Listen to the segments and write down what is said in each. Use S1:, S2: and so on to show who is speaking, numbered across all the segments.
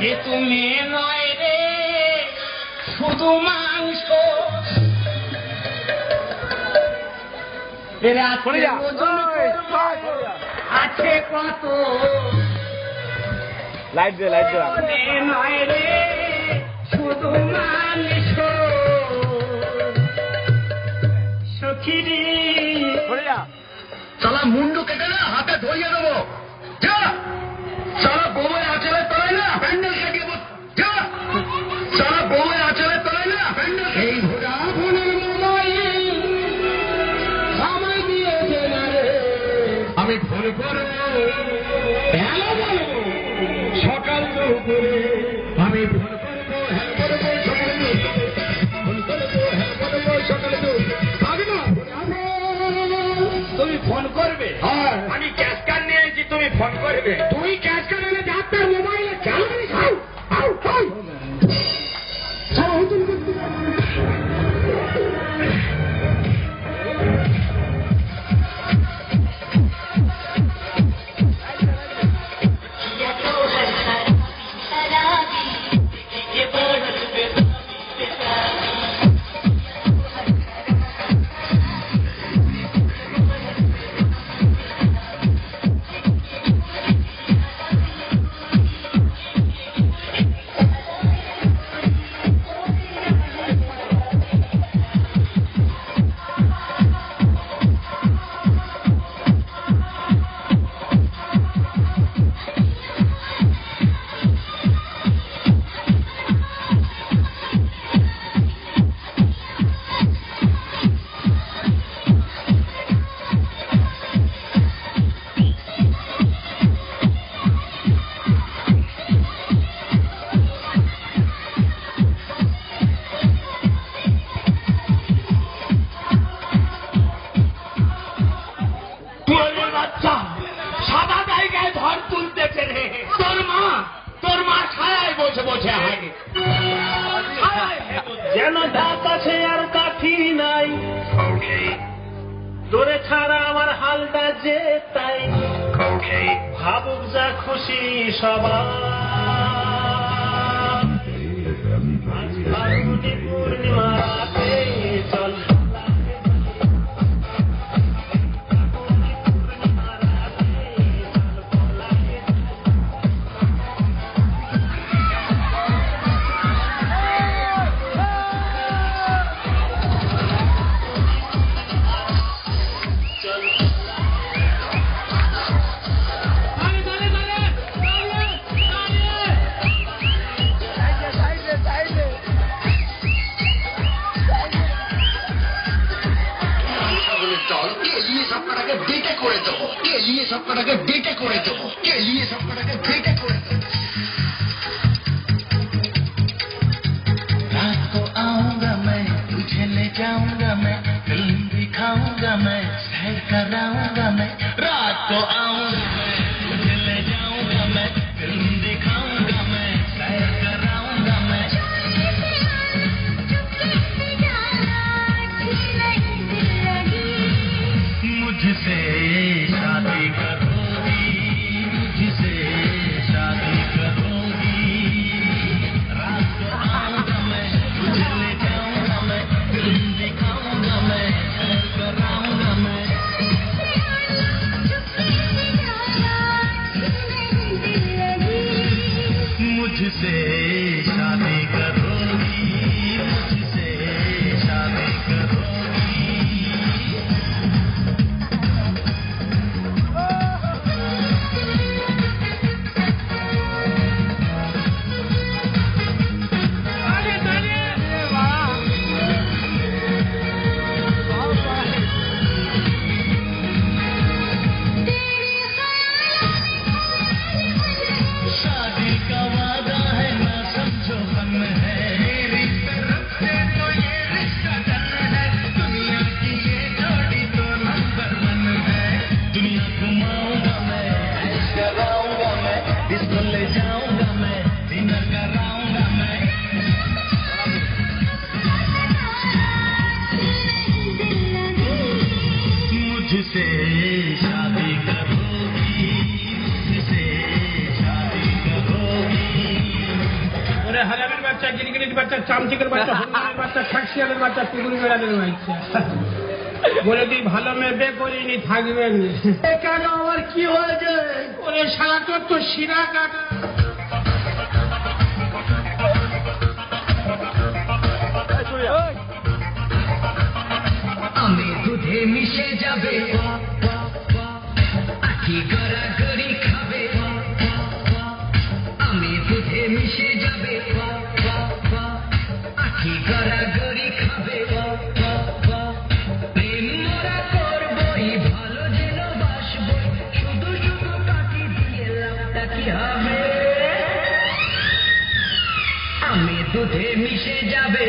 S1: এ তুমি নয় রে শুধু মাংস আছে কত
S2: লাইট দে লাইট দে
S1: নয় রে শুধু মাংস সখিরি
S3: সালা মুন্ডু কেটে না হাতে ধরিয়ে দেবো যা সারা বউয়ের আঁচলে তলায় না প্যান্ডেল কাটিয়ে যা সারা বউয়ের আঁচলে তলায় না প্যান্ডেল এই ভোডাফোনের মোবাইল আমায় দিয়েছে না রে আমি ফোন করে হ্যালো বলবো সকাল দুপুরে আমি ফোন করবো হ্যাঁ করবো সকালে ফোন করবো হ্যাঁ করবো সকালে তুমি ফোন করবে আমি ক্যাশ কার্ড নিয়ে এসেছি তুমি ফোন করবে তুই ক্যাশ কার্ড এনে ডাক্তার মোবাইলে চালাবি খাও যেন দাঁত আছে আর কাঠি নাই তোরে ছাড়া আমার হালটা যে তাই ভাবুক যা খুশি সবাই পূর্ণিমা রাতে চল सबका बेटे को रहते हो के लिए सबका बेटे को रहते हो रात को आऊंगा मैं तुझे ले जाऊंगा मैं फिल्म दिखाऊंगा मैं सैर कराऊंगा मैं रात को आऊंगा मैं तुझे ले जाऊंगा मैं फिल्म दिखाऊंगा मैं सैर कराऊंगा मैं मुझसे शादी करोगी मुझसे शादी करोगी रात को आऊंगा मैं तुझे ले जाऊंगा मैं फिल्म दिखाऊंगा मैं सैर कराऊंगा मैं मुझसे शादी करोगी मुझसे शादी करोगी मुझसे शादी करोगी मुझसे शादी करोगी
S1: মুরগির বাচ্চা, চামচিকের বাচ্চা, হনুমানের বাচ্চা, ঠাকশিয়ালের বাচ্চা, পুকুরি বেড়াদের বাচ্চা। বলে তুই ভালো মেয়ে বে করিনি, থাকবেন।
S3: কেন আমার কি হয়েছে?
S1: ওরে শালা তোর তো শিরা কাটা।
S2: আমি দুধে মিশে যাবে, আখি গড়াগড়ি খাবে, আমি দুধে মিশে যাবে, আখি গড়াগড়ি খাবে, প্রেম মোরা করবই, ভালো যেন বাসবই, শুধু শুধু কাটি দিয়ে লাভটা কি হবে? আমি দুধে মিশে যাবে,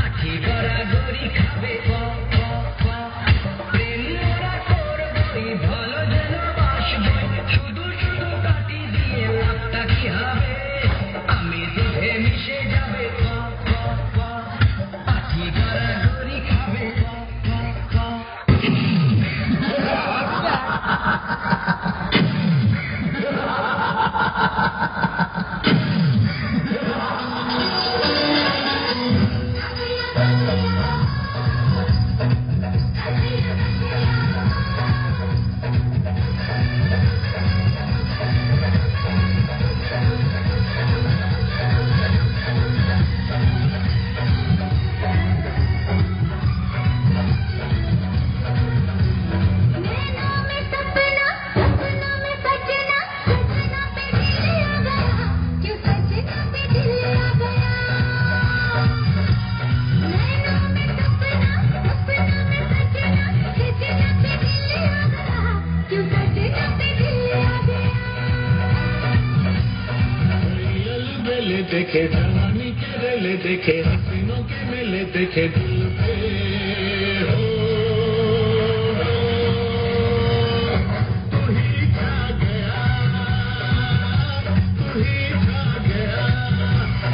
S2: আখি গড়াগড়ি খাবে, প্রেম মোরা করবই, ভালো যেন বাসবই, শুধু শুধু কাটি দিয়ে লাভটা কি হবে? আমি দুধে মিশে যাবে, আখি গড়াগড়ি খাবে।
S3: देखे जवानी के रेले देखे, हसीनों के मेले देखे, दिल पे हो तू ही छा गया, तू ही छा गया।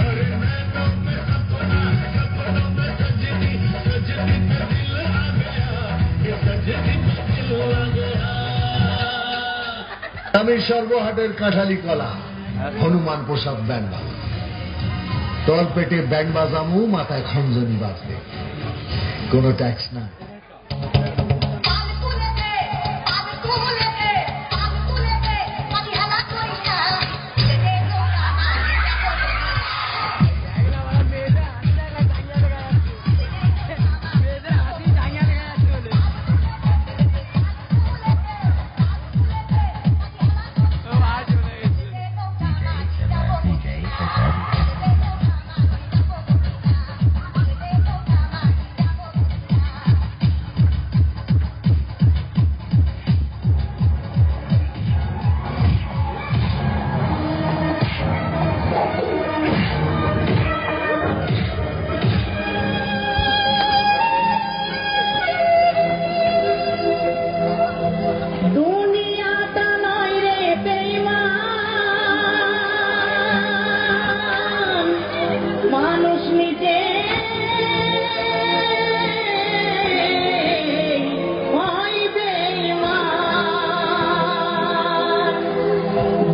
S3: अरे नैनों में सपना, सपनों में सजनी, सजनी पे दिल आ गया, ये सजनी पे दिल आ गया।
S4: আমি সর্বহাটের কাঁঠালি কলা, হনুমান প্রসাদ ব্যান্ড বাজা, তল পেটে ব্যান্ড বাজামু, মাথায় খঞ্জনি বাজবে, কোনো ট্যাক্স না।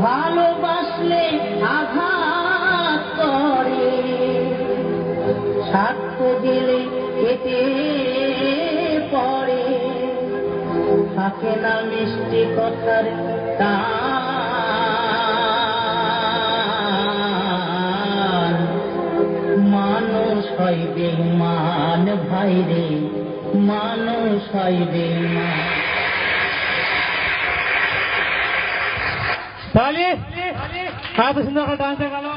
S5: ভালোবাসলে আঘাত করে, সাক্ষ্য দিলে কেটে পড়ে, থাকে না মিষ্টি কথার টান। মানুষ হয় বেঈমান ভাই রে, মানুষ হয় বেঈমান।
S6: তাহলে এত সুন্দর একটা ডান্স দেখালো।